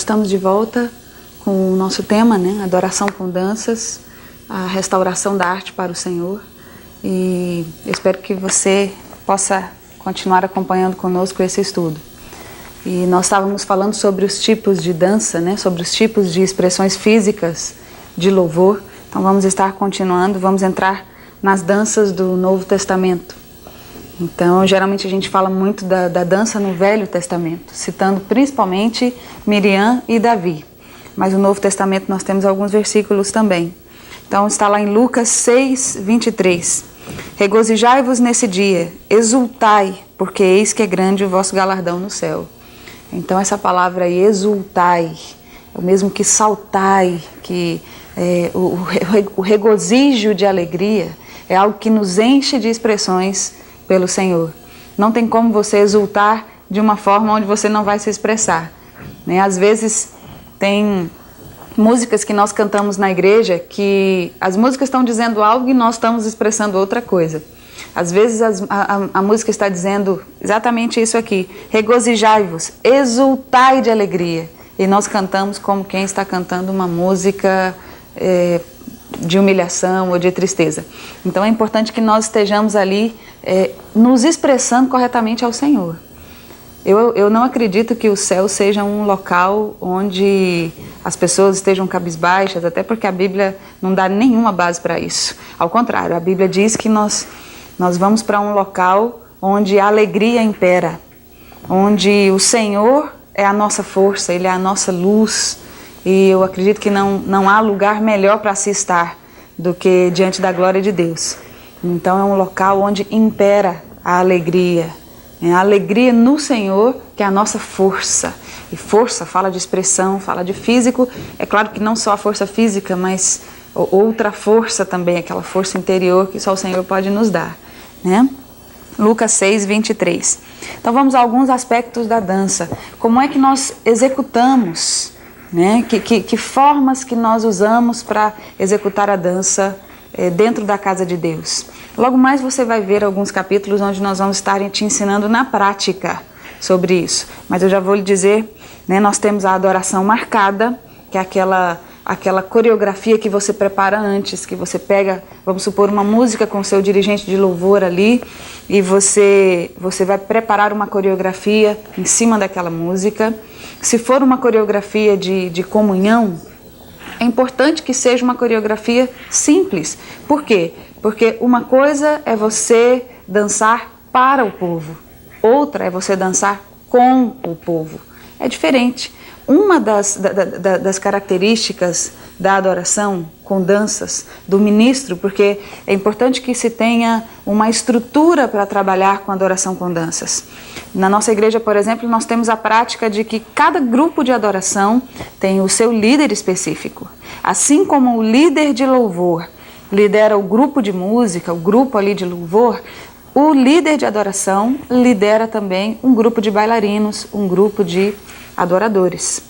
estamos de volta com o nosso tema, né? Adoração com danças, a restauração da arte para o Senhor. E eu espero que você possa continuar acompanhando conosco esse estudo. E nós estávamos falando sobre os tipos de dança, né? Sobre os tipos de expressões físicas de louvor. Então vamos estar continuando, vamos entrar nas danças do Novo Testamento. Então, geralmente a gente fala muito da dança no Velho Testamento, citando principalmente Miriam e Davi. Mas no Novo Testamento nós temos alguns versículos também. Então está lá em Lucas 6, 23. Regozijai-vos nesse dia, exultai, porque eis que é grande o vosso galardão no céu. Então essa palavra aí, exultai, é o mesmo que saltai, que o regozijo de alegria é algo que nos enche de expressões pelo Senhor. Não tem como você exultar de uma forma onde você não vai se expressar, né? Às vezes tem músicas que nós cantamos na igreja que as músicas estão dizendo algo e nós estamos expressando outra coisa. Às vezes a música está dizendo exatamente isso aqui: regozijai-vos, exultai de alegria. E nós cantamos como quem está cantando uma música de humilhação ou de tristeza. Então é importante que nós estejamos ali nos expressando corretamente ao Senhor. Eu não acredito que o céu seja um local onde as pessoas estejam cabisbaixas, até porque a Bíblia não dá nenhuma base para isso. Ao contrário, a Bíblia diz que nós vamos para um local onde a alegria impera, onde o Senhor é a nossa força, Ele é a nossa luz. E eu acredito que não há lugar melhor para se estar do que diante da glória de Deus. Então é um local onde impera a alegria. É a alegria no Senhor que é a nossa força. E força fala de expressão, fala de físico. É claro que não só a força física, mas outra força também, aquela força interior que só o Senhor pode nos dar, né? Lucas 6, 23. Então vamos a alguns aspectos da dança. Como é que nós executamos, né? Que formas que nós usamos para executar a dança dentro da casa de Deus. Logo mais você vai ver alguns capítulos onde nós vamos estar te ensinando na prática sobre isso. Mas eu já vou lhe dizer, né, nós temos a adoração marcada, que é aquela coreografia que você prepara antes, que você pega, vamos supor, uma música com o seu dirigente de louvor ali, e você vai preparar uma coreografia em cima daquela música. Se for uma coreografia de comunhão, é importante que seja uma coreografia simples. Por quê? Porque uma coisa é você dançar para o povo, outra é você dançar com o povo. É diferente. Uma das características da adoração com danças do ministro, porque é importante que se tenha uma estrutura para trabalhar com adoração com danças. Na nossa igreja, por exemplo, nós temos a prática de que cada grupo de adoração tem o seu líder específico. Assim como o líder de louvor lidera o grupo de música, o grupo ali de louvor, o líder de adoração lidera também um grupo de bailarinos, um grupo de adoradores.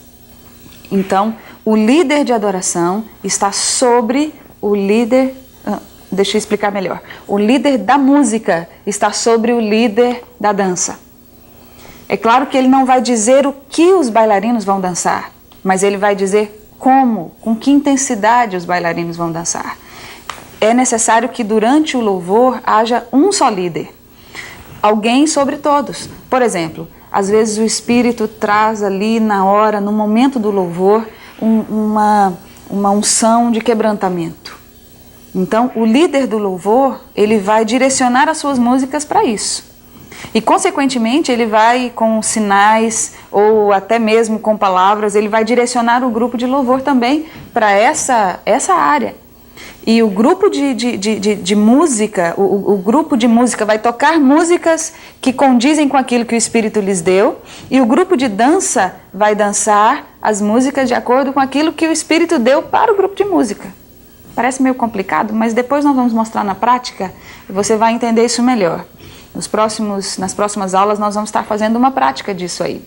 Então, o líder de adoração está sobre o líder... Deixa eu explicar melhor. O líder da música está sobre o líder da dança. É claro que ele não vai dizer o que os bailarinos vão dançar, mas ele vai dizer como, com que intensidade os bailarinos vão dançar. É necessário que durante o louvor haja um só líder, alguém sobre todos. Por exemplo, às vezes o Espírito traz ali na hora, no momento do louvor, uma unção de quebrantamento. Então, o líder do louvor, ele vai direcionar as suas músicas para isso. E, consequentemente, ele vai com sinais ou até mesmo com palavras, ele vai direcionar o grupo de louvor também para essa área. E o grupo de música, o grupo de música vai tocar músicas que condizem com aquilo que o Espírito lhes deu, e o grupo de dança vai dançar as músicas de acordo com aquilo que o Espírito deu para o grupo de música. Parece meio complicado, mas depois nós vamos mostrar na prática e você vai entender isso melhor. Nas próximas aulas nós vamos estar fazendo uma prática disso aí.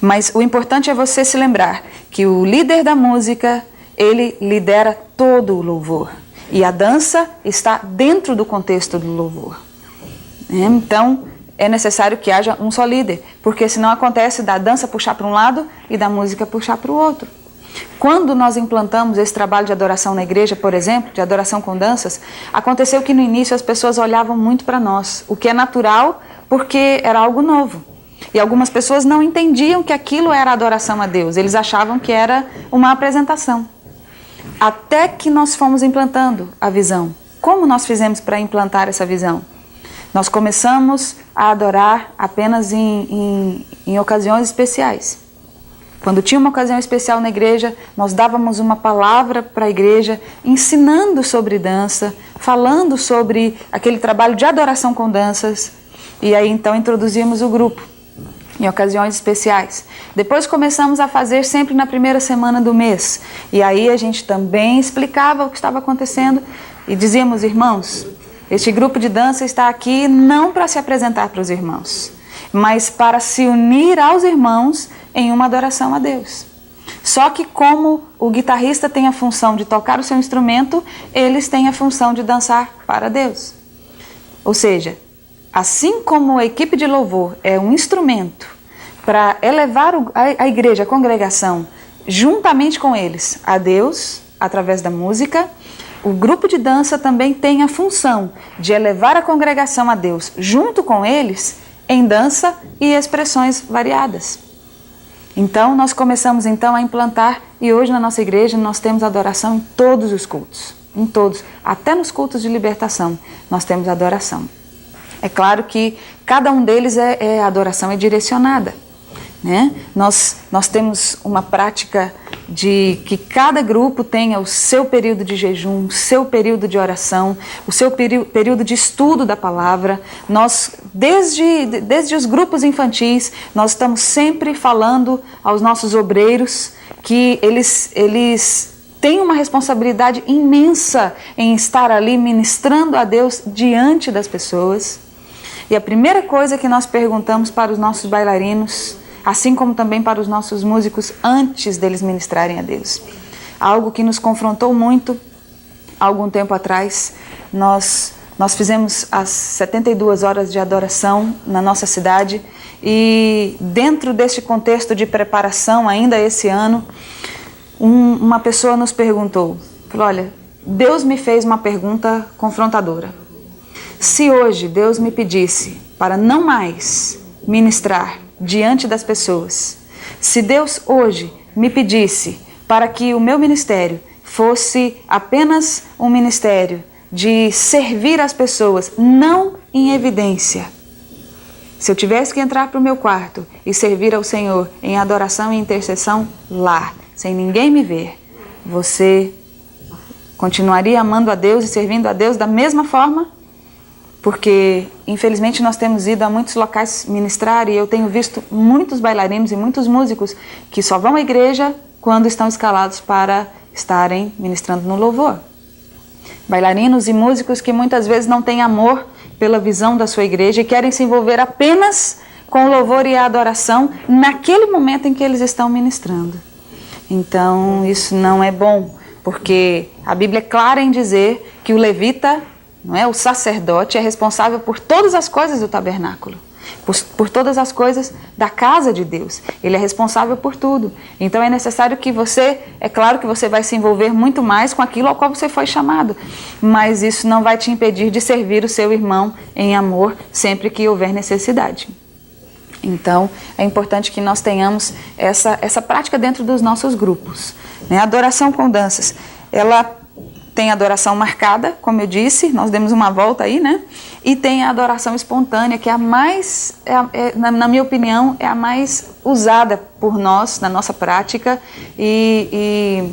Mas o importante é você se lembrar que o líder da música, ele lidera todo o louvor. E a dança está dentro do contexto do louvor. Então, é necessário que haja um só líder, porque senão acontece da dança puxar para um lado e da música puxar para o outro. Quando nós implantamos esse trabalho de adoração na igreja, por exemplo, de adoração com danças, aconteceu que no início as pessoas olhavam muito para nós, o que é natural porque era algo novo. E algumas pessoas não entendiam que aquilo era adoração a Deus, eles achavam que era uma apresentação. Até que nós fomos implantando a visão. Como nós fizemos para implantar essa visão? Nós começamos a adorar apenas em ocasiões especiais. Quando tinha uma ocasião especial na igreja, nós dávamos uma palavra para a igreja, ensinando sobre dança, falando sobre aquele trabalho de adoração com danças, e aí então introduzíamos o grupo em ocasiões especiais. Depois começamos a fazer sempre na primeira semana do mês, e aí a gente também explicava o que estava acontecendo e dizíamos: irmãos, este grupo de dança está aqui não para se apresentar para os irmãos, mas para se unir aos irmãos em uma adoração a Deus. Só que como o guitarrista tem a função de tocar o seu instrumento, eles têm a função de dançar para Deus. Ou seja, assim como a equipe de louvor é um instrumento para elevar a igreja, a congregação, juntamente com eles, a Deus, através da música, o grupo de dança também tem a função de elevar a congregação a Deus, junto com eles, em dança e expressões variadas. Então, nós começamos então a implantar, e hoje na nossa igreja nós temos adoração em todos os cultos, em todos, até nos cultos de libertação nós temos adoração. É claro que cada um deles a adoração é direcionada, né? Nós temos uma prática de que cada grupo tenha o seu período de jejum, o seu período de oração, o seu período de estudo da palavra. Nós, desde os grupos infantis, nós estamos sempre falando aos nossos obreiros que eles têm uma responsabilidade imensa em estar ali ministrando a Deus diante das pessoas. E a primeira coisa que nós perguntamos para os nossos bailarinos, assim como também para os nossos músicos, antes deles ministrarem a Deus. Algo que nos confrontou muito há algum tempo atrás. Nós fizemos as 72 horas de adoração na nossa cidade, e dentro deste contexto de preparação, ainda esse ano, uma pessoa nos perguntou, falou: olha, Deus me fez uma pergunta confrontadora. Se hoje Deus me pedisse para não mais ministrar diante das pessoas, se Deus hoje me pedisse para que o meu ministério fosse apenas um ministério de servir as pessoas, não em evidência, se eu tivesse que entrar para o meu quarto e servir ao Senhor em adoração e intercessão lá, sem ninguém me ver, você continuaria amando a Deus e servindo a Deus da mesma forma? Porque, infelizmente, nós temos ido a muitos locais ministrar, e eu tenho visto muitos bailarinos e muitos músicos que só vão à igreja quando estão escalados para estarem ministrando no louvor. Bailarinos e músicos que muitas vezes não têm amor pela visão da sua igreja e querem se envolver apenas com o louvor e a adoração naquele momento em que eles estão ministrando. Então, isso não é bom, porque a Bíblia é clara em dizer que o levita, não é? O sacerdote é responsável por todas as coisas do tabernáculo, por todas as coisas da casa de Deus. Ele é responsável por tudo. Então é necessário que você, é claro que você vai se envolver muito mais com aquilo ao qual você foi chamado, mas isso não vai te impedir de servir o seu irmão em amor sempre que houver necessidade. Então é importante que nós tenhamos essa prática dentro dos nossos grupos, né? A adoração com danças, ela tem a adoração marcada, como eu disse, nós demos uma volta aí, né? E tem a adoração espontânea, que é a mais, na minha opinião, é a mais usada por nós na nossa prática, e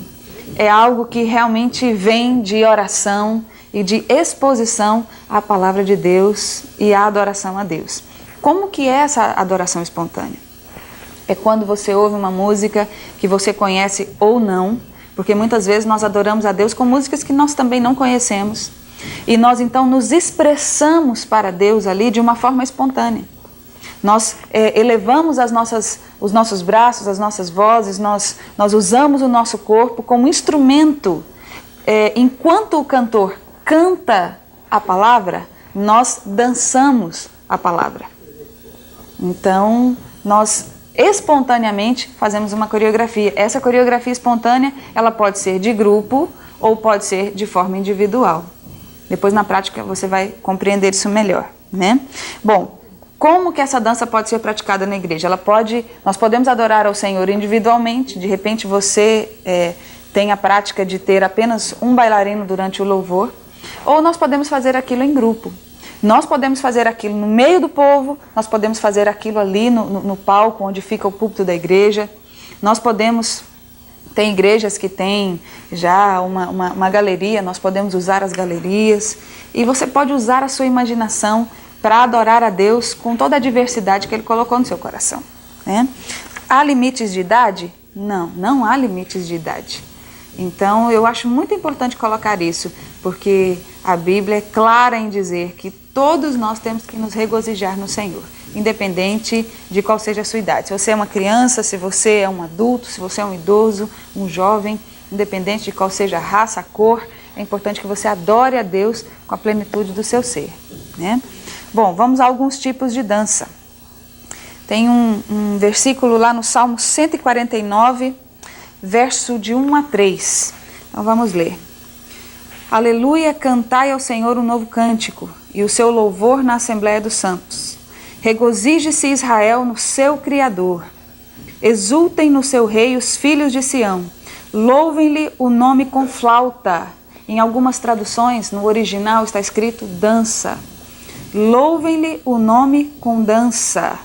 é algo que realmente vem de oração e de exposição à palavra de Deus e à adoração a Deus. Como que é essa adoração espontânea? É quando você ouve uma música que você conhece ou não, porque muitas vezes nós adoramos a Deus com músicas que nós também não conhecemos. E nós então nos expressamos para Deus ali de uma forma espontânea. Nós elevamos os nossos braços, as nossas vozes, nós usamos o nosso corpo como instrumento. Enquanto o cantor canta a palavra, nós dançamos a palavra. Então, nós espontaneamente fazemos uma coreografia. Essa coreografia espontânea, ela pode ser de grupo ou pode ser de forma individual. Depois, na prática, você vai compreender isso melhor, né? Bom, como que essa dança pode ser praticada na igreja? Nós podemos adorar ao Senhor individualmente. De repente, você tem a prática de ter apenas um bailarino durante o louvor. Ou nós podemos fazer aquilo em grupo. Nós podemos fazer aquilo no meio do povo, nós podemos fazer aquilo ali no palco, onde fica o púlpito da igreja. Nós podemos, tem igrejas que têm já uma galeria, nós podemos usar as galerias. E você pode usar a sua imaginação para adorar a Deus com toda a diversidade que Ele colocou no seu coração, né? Há limites de idade? Não, não há limites de idade. Então, eu acho muito importante colocar isso, porque a Bíblia é clara em dizer que todos nós temos que nos regozijar no Senhor, independente de qual seja a sua idade. Se você é uma criança, se você é um adulto, se você é um idoso, um jovem, independente de qual seja a raça, a cor, é importante que você adore a Deus com a plenitude do seu ser, né? Bom, vamos a alguns tipos de dança. Tem um versículo lá no Salmo 149, verso de 1 a 3. Então vamos ler. Aleluia, cantai ao Senhor um novo cântico, e o seu louvor na Assembleia dos Santos. Regozije-se Israel no seu Criador. Exultem no seu Rei os filhos de Sião. Louvem-lhe o nome com flauta. Em algumas traduções, no original está escrito dança. Louvem-lhe o nome com dança,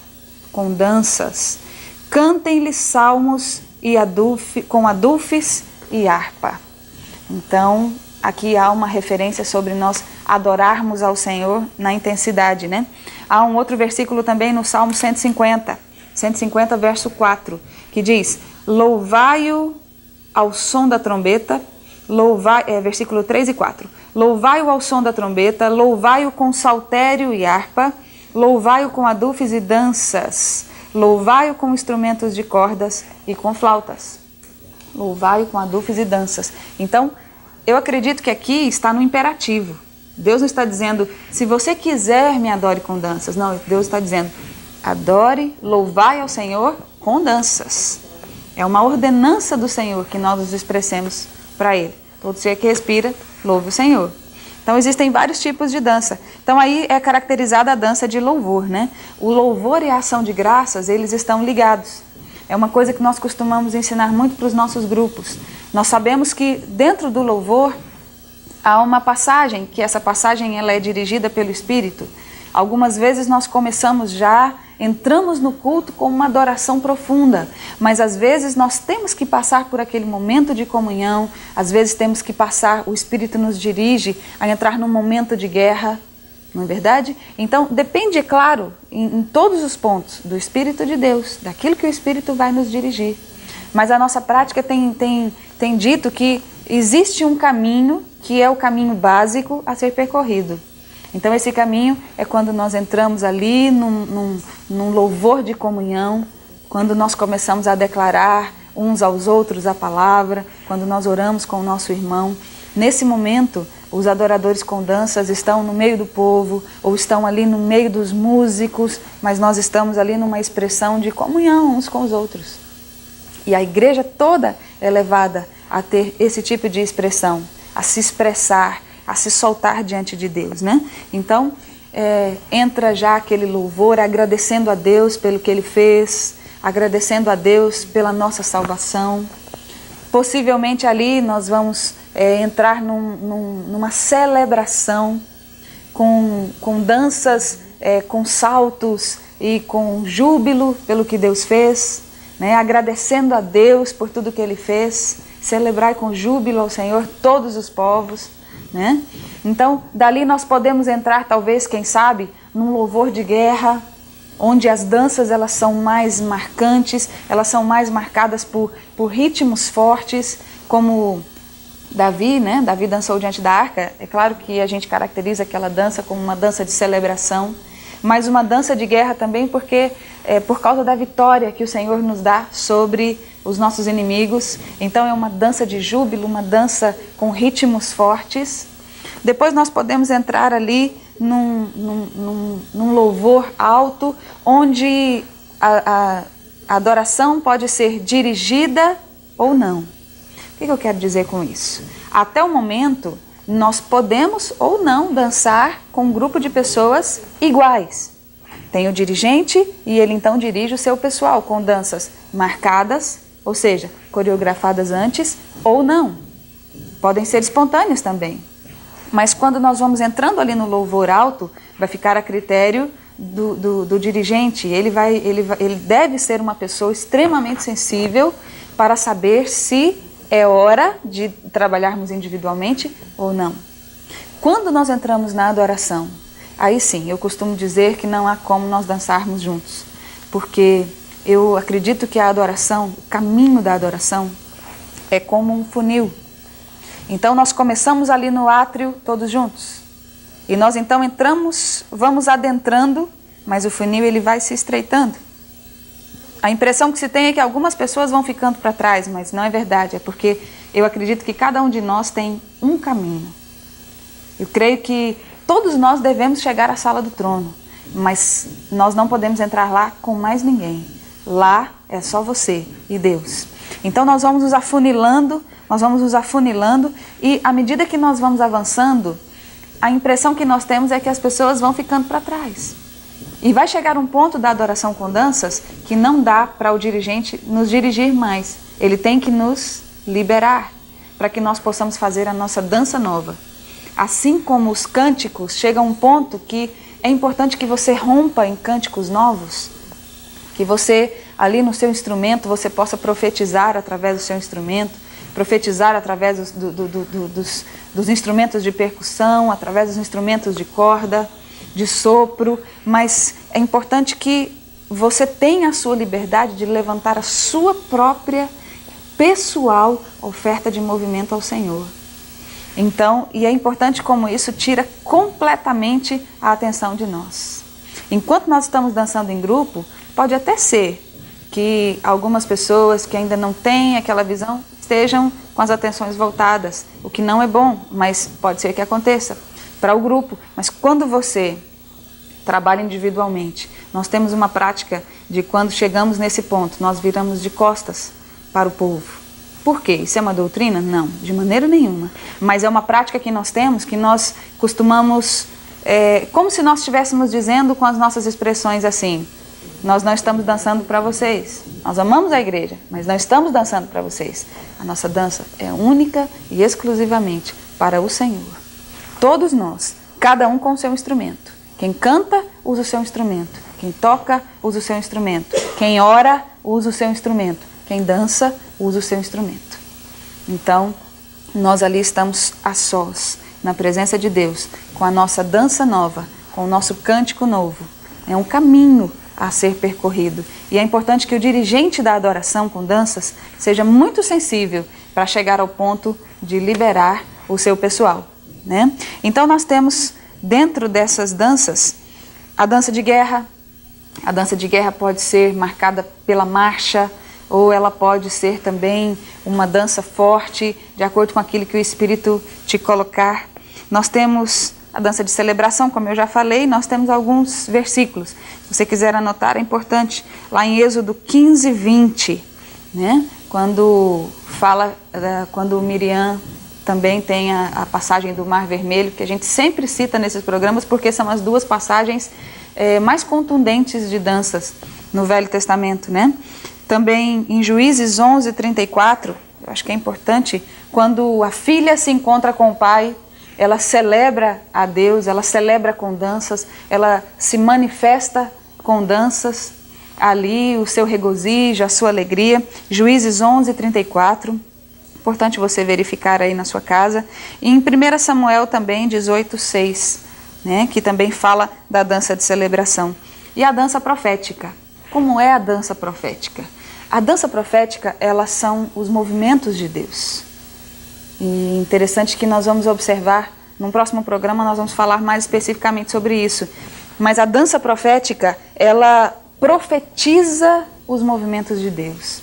com danças. Cantem-lhe salmos e com adufes e harpa. Então, aqui há uma referência sobre nós adorarmos ao Senhor na intensidade, né? Há um outro versículo também no Salmo 150 verso 4, que diz: louvai-o ao som da trombeta, versículo 3 e 4. Louvai-o ao som da trombeta, louvai-o com saltério e harpa, louvai-o com adufes e danças, louvai-o com instrumentos de cordas e com flautas. Louvai-o com adufes e danças. Então, eu acredito que aqui está no imperativo. Deus não está dizendo, se você quiser, me adore com danças. Não, Deus está dizendo, adore, louvai ao Senhor com danças. É uma ordenança do Senhor que nós nos expressemos para Ele. Todo ser que respira, louve o Senhor. Então, existem vários tipos de dança. Então, aí é caracterizada a dança de louvor, né? O louvor e a ação de graças, eles estão ligados. É uma coisa que nós costumamos ensinar muito para os nossos grupos. Nós sabemos que dentro do louvor há uma passagem, que essa passagem ela é dirigida pelo Espírito. Algumas vezes nós entramos no culto com uma adoração profunda, mas às vezes nós temos que passar por aquele momento de comunhão, às vezes temos que passar, o Espírito nos dirige a entrar num momento de guerra, não é verdade? Então depende, é claro, em todos os pontos do Espírito de Deus, daquilo que o Espírito vai nos dirigir. Mas a nossa prática tem dito que existe um caminho que é o caminho básico a ser percorrido. Então esse caminho é quando nós entramos ali num louvor de comunhão, quando nós começamos a declarar uns aos outros a palavra, quando nós oramos com o nosso irmão. Nesse momento, os adoradores com danças estão no meio do povo, ou estão ali no meio dos músicos, mas nós estamos ali numa expressão de comunhão uns com os outros. E a igreja toda é levada a ter esse tipo de expressão, a se expressar, a se soltar diante de Deus, né? Então, entra já aquele louvor agradecendo a Deus pelo que Ele fez, agradecendo a Deus pela nossa salvação. Possivelmente ali nós vamos entrar numa celebração com danças, com saltos e com júbilo pelo que Deus fez, né? Agradecendo a Deus por tudo que Ele fez, celebrar com júbilo ao Senhor todos os povos, né? Então, dali nós podemos entrar, talvez, quem sabe, num louvor de guerra, onde as danças elas são mais marcantes, elas são mais marcadas por ritmos fortes, como Davi, né? Davi dançou diante da arca. É claro que a gente caracteriza aquela dança como uma dança de celebração, mas uma dança de guerra também porque por causa da vitória que o Senhor nos dá sobre os nossos inimigos. Então é uma dança de júbilo, uma dança com ritmos fortes. Depois nós podemos entrar ali num louvor alto, onde a adoração pode ser dirigida ou não. O que eu quero dizer com isso? Até o momento, nós podemos ou não dançar com um grupo de pessoas iguais. Tem o dirigente e ele então dirige o seu pessoal com danças marcadas, ou seja, coreografadas antes ou não. Podem ser espontâneas também. Mas quando nós vamos entrando ali no louvor alto, vai ficar a critério do dirigente. Ele deve ser uma pessoa extremamente sensível para saber se é hora de trabalharmos individualmente ou não. Quando nós entramos na adoração, aí sim, eu costumo dizer que não há como nós dançarmos juntos, porque eu acredito que a adoração, o caminho da adoração, é como um funil. Então nós começamos ali no átrio todos juntos, e nós então entramos, vamos adentrando, mas o funil ele vai se estreitando. A impressão que se tem é que algumas pessoas vão ficando para trás, mas não é verdade, é porque eu acredito que cada um de nós tem um caminho. Eu creio que todos nós devemos chegar à sala do trono, mas nós não podemos entrar lá com mais ninguém. Lá é só você e Deus. Então nós vamos nos afunilando, e à medida que nós vamos avançando, a impressão que nós temos é que as pessoas vão ficando para trás. E vai chegar um ponto da adoração com danças que não dá para o dirigente nos dirigir mais. Ele tem que nos liberar para que nós possamos fazer a nossa dança nova. Assim como os cânticos, chega um ponto que é importante que você rompa em cânticos novos, que você ali no seu instrumento, você possa profetizar através do seu instrumento, profetizar através dos instrumentos de percussão, através dos instrumentos de corda, de sopro, mas é importante que você tenha a sua liberdade de levantar a sua própria pessoal oferta de movimento ao Senhor. Então, e é importante como isso tira completamente a atenção de nós. Enquanto nós estamos dançando em grupo, pode até ser que algumas pessoas que ainda não têm aquela visão estejam com as atenções voltadas, o que não é bom, mas pode ser que aconteça para o grupo. Mas quando você trabalha individualmente, nós temos uma prática de quando chegamos nesse ponto, nós viramos de costas para o povo. Por quê? Isso é uma doutrina? Não, de maneira nenhuma. Mas é uma prática que nós temos, que nós costumamos, como se nós estivéssemos dizendo com as nossas expressões assim: nós não estamos dançando para vocês. Nós amamos a igreja, mas não estamos dançando para vocês. A nossa dança é única e exclusivamente para o Senhor. Todos nós, cada um com o seu instrumento. Quem canta, usa o seu instrumento. Quem toca, usa o seu instrumento. Quem ora, usa o seu instrumento. Quem dança, usa o seu instrumento. Então, nós ali estamos a sós, na presença de Deus, com a nossa dança nova, com o nosso cântico novo. É um caminho a ser percorrido. E é importante que o dirigente da adoração com danças seja muito sensível para chegar ao ponto de liberar o seu pessoal, né? Então nós temos dentro dessas danças a dança de guerra. A dança de guerra pode ser marcada pela marcha, ou ela pode ser também uma dança forte, de acordo com aquilo que o Espírito te colocar. Nós temos a dança de celebração, como eu já falei, nós temos alguns versículos. Se você quiser anotar, é importante, lá em Êxodo 15, 20, né? Quando Miriam também tem a passagem do Mar Vermelho, que a gente sempre cita nesses programas, porque são as duas passagens mais contundentes de danças no Velho Testamento, né? Também em Juízes 11, 34, eu acho que é importante, quando a filha se encontra com o pai, ela celebra a Deus, ela celebra com danças, ela se manifesta com danças, ali o seu regozijo, a sua alegria. Juízes 11, 34, importante você verificar aí na sua casa. E em 1 Samuel também, 18, 6, né, que também fala da dança de celebração. E a dança profética. Como é a dança profética? A dança profética, elas são os movimentos de Deus. E interessante que nós vamos observar, no próximo programa nós vamos falar mais especificamente sobre isso. Mas a dança profética, ela profetiza os movimentos de Deus.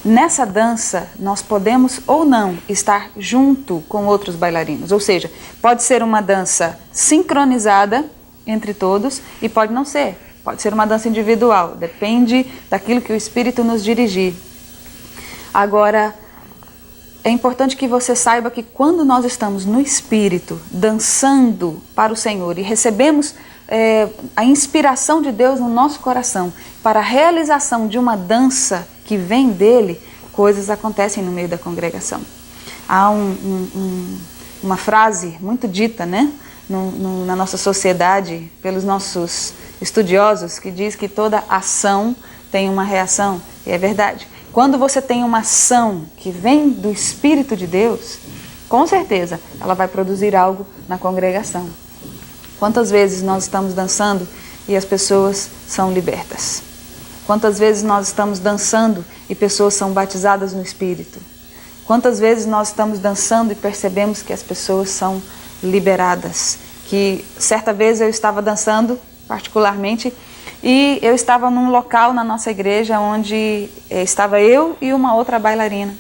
nessa dança nós podemos ou não estar junto com outros bailarinos, ou seja, pode ser uma dança sincronizada entre todos e pode não ser, pode ser uma dança individual, depende daquilo que o Espírito nos dirigir. Agora, é importante que você saiba que quando nós estamos no Espírito, dançando para o Senhor e recebemos a inspiração de Deus no nosso coração para a realização de uma dança que vem dele, coisas acontecem no meio da congregação. Há uma frase muito dita, né, na nossa sociedade, pelos nossos estudiosos, que diz que toda ação tem uma reação, e é verdade. Quando você tem uma ação que vem do Espírito de Deus, com certeza ela vai produzir algo na congregação. Quantas vezes nós estamos dançando e as pessoas são libertas? Quantas vezes nós estamos dançando e pessoas são batizadas no Espírito? Quantas vezes nós estamos dançando e percebemos que as pessoas são liberadas? Que certa vez eu estava dançando, particularmente, e eu estava num local na nossa igreja onde estava eu e uma outra bailarina.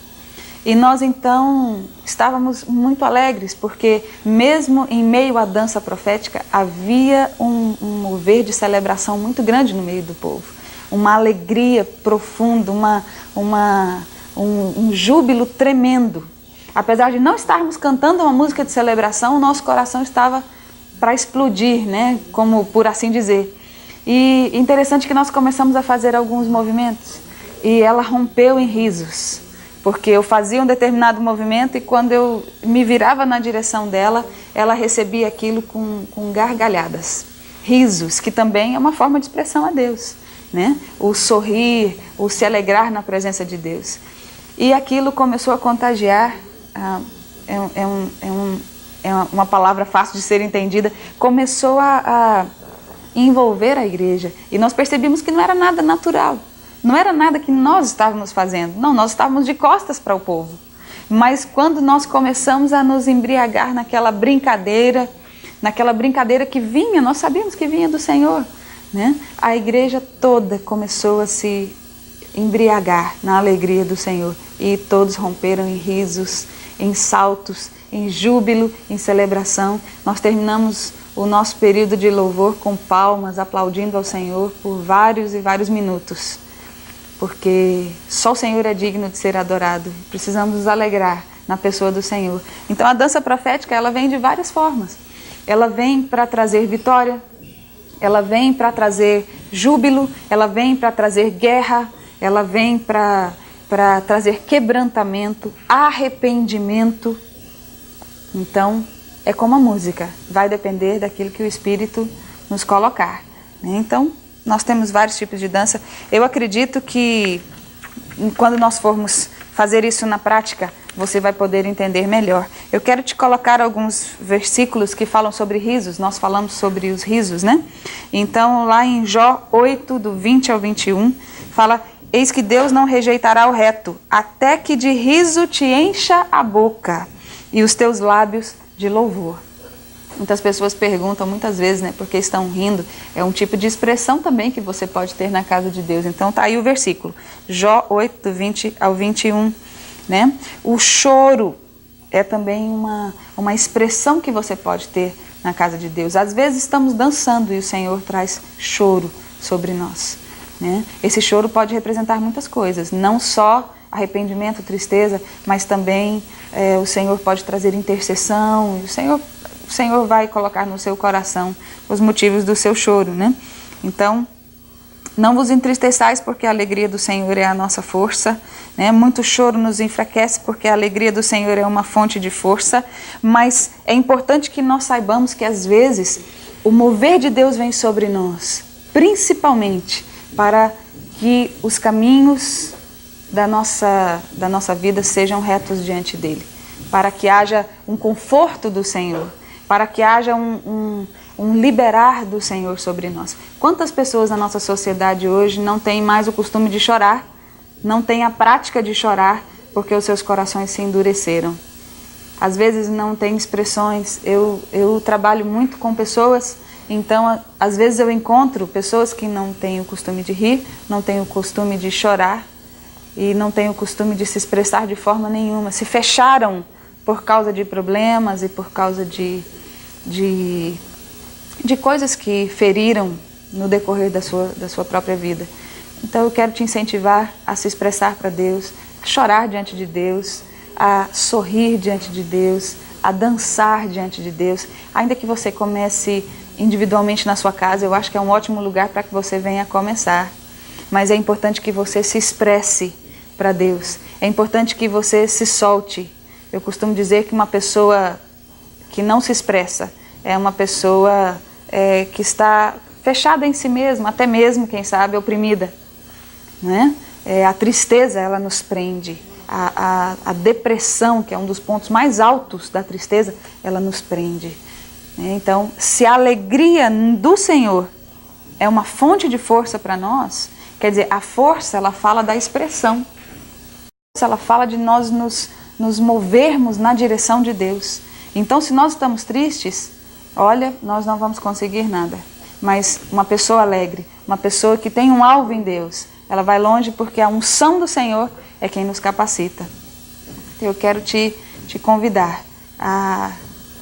E nós então estávamos muito alegres, porque mesmo em meio à dança profética, havia um mover de celebração muito grande no meio do povo. Uma alegria profunda, um júbilo tremendo. Apesar de não estarmos cantando uma música de celebração, o nosso coração estava para explodir, né? Como por assim dizer. E interessante que nós começamos a fazer alguns movimentos e ela rompeu em risos, porque eu fazia um determinado movimento e quando eu me virava na direção dela, ela recebia aquilo com gargalhadas, risos, que também é uma forma de expressão a Deus, né? O sorrir, o se alegrar na presença de Deus. E aquilo começou a contagiar, é uma palavra fácil de ser entendida, começou a envolver a igreja. E nós percebemos que não era nada natural, não era nada que nós estávamos fazendo. Não, nós estávamos de costas para o povo. Mas quando nós começamos a nos embriagar naquela brincadeira que vinha, nós sabíamos que vinha do Senhor, né? A igreja toda começou a se embriagar na alegria do Senhor. E todos romperam em risos, em saltos, em júbilo, em celebração. Nós terminamos o nosso período de louvor com palmas, aplaudindo ao Senhor por vários e vários minutos, porque só o Senhor é digno de ser adorado. Precisamos nos alegrar na pessoa do Senhor. Então a dança profética, ela vem de várias formas. Ela vem para trazer vitória, ela vem para trazer júbilo, ela vem para trazer guerra, ela vem para trazer quebrantamento, arrependimento. Então, é como a música, vai depender daquilo que o Espírito nos colocar, né? Então, nós temos vários tipos de dança. Eu acredito que quando nós formos fazer isso na prática, você vai poder entender melhor. Eu quero te colocar alguns versículos que falam sobre risos. Nós falamos sobre os risos, né? Então, lá em Jó 8, do 20 ao 21, fala: eis que Deus não rejeitará o reto, até que de riso te encha a boca e os teus lábios de louvor. Muitas pessoas perguntam muitas vezes, né, porque estão rindo. É um tipo de expressão também que você pode ter na casa de Deus. Então tá aí o versículo, Jó 8, do 20 ao 21, né? O choro é também uma expressão que você pode ter na casa de Deus. Às vezes estamos dançando e o Senhor traz choro sobre nós, né? Esse choro pode representar muitas coisas, não só arrependimento, tristeza, mas também o Senhor pode trazer intercessão, e o Senhor vai colocar no seu coração os motivos do seu choro, né? Então, não vos entristeçais, porque a alegria do Senhor é a nossa força, né? Muito choro nos enfraquece, porque a alegria do Senhor é uma fonte de força, mas é importante que nós saibamos que às vezes o mover de Deus vem sobre nós, principalmente para que os caminhos da nossa vida sejam retos diante dele, para que haja um conforto do Senhor, para que haja um liberar do Senhor sobre nós. Quantas pessoas na nossa sociedade hoje não têm mais o costume de chorar, não têm a prática de chorar, porque os seus corações se endureceram. Às vezes não tem expressões. Eu trabalho muito com pessoas, então às vezes eu encontro pessoas que não têm o costume de rir, não têm o costume de chorar, e não têm o costume de se expressar de forma nenhuma, se fecharam por causa de problemas e por causa de coisas que feriram no decorrer da sua própria vida. Então eu quero te incentivar a se expressar para Deus, a chorar diante de Deus, a sorrir diante de Deus, a dançar diante de Deus. Ainda que você comece individualmente na sua casa, eu acho que é um ótimo lugar para que você venha começar. Mas é importante que você se expresse para Deus. É importante que você se solte. Eu costumo dizer que uma pessoa que não se expressa é uma pessoa que está fechada em si mesma, até mesmo, quem sabe, oprimida. Né? A tristeza, ela nos prende. A depressão, que é um dos pontos mais altos da tristeza, ela nos prende. Então, se a alegria do Senhor é uma fonte de força para nós, quer dizer, a força, ela fala da expressão. Ela fala de nós nos movermos na direção de Deus. Então, se nós estamos tristes, olha, nós não vamos conseguir nada. Mas uma pessoa alegre, uma pessoa que tem um alvo em Deus, ela vai longe porque a unção do Senhor é quem nos capacita. Eu quero te convidar a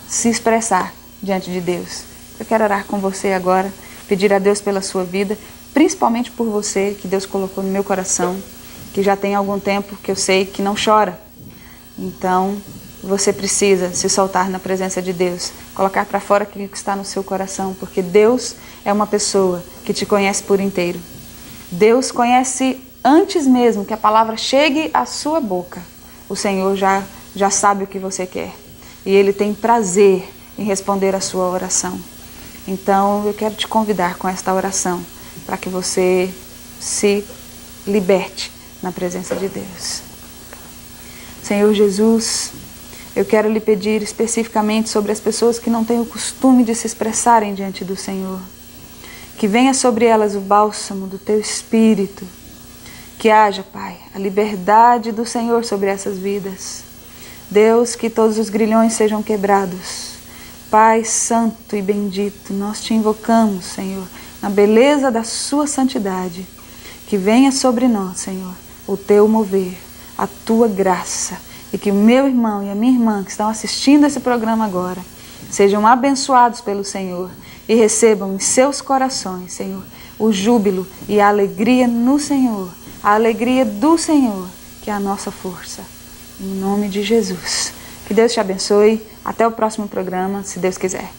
se expressar diante de Deus. Eu quero orar com você agora, pedir a Deus pela sua vida, principalmente por você, que Deus colocou no meu coração, que já tem algum tempo que eu sei que não chora. Então, você precisa se soltar na presença de Deus, colocar para fora aquilo que está no seu coração, porque Deus é uma pessoa que te conhece por inteiro. Deus conhece antes mesmo que a palavra chegue à sua boca. O Senhor já sabe o que você quer e Ele tem prazer em responder a sua oração. Então, eu quero te convidar com esta oração para que você se liberte na presença de Deus. Senhor Jesus, eu quero lhe pedir especificamente sobre as pessoas que não têm o costume de se expressarem diante do Senhor. Que venha sobre elas o bálsamo do Teu Espírito. Que haja, Pai, a liberdade do Senhor sobre essas vidas. Deus, que todos os grilhões sejam quebrados. Pai santo e bendito, nós te invocamos, Senhor, na beleza da sua santidade. Que venha sobre nós, Senhor, o Teu mover, a Tua graça. E que o meu irmão e a minha irmã que estão assistindo esse programa agora sejam abençoados pelo Senhor e recebam em seus corações, Senhor, o júbilo e a alegria no Senhor, a alegria do Senhor, que é a nossa força. Em nome de Jesus. Que Deus te abençoe. Até o próximo programa, se Deus quiser.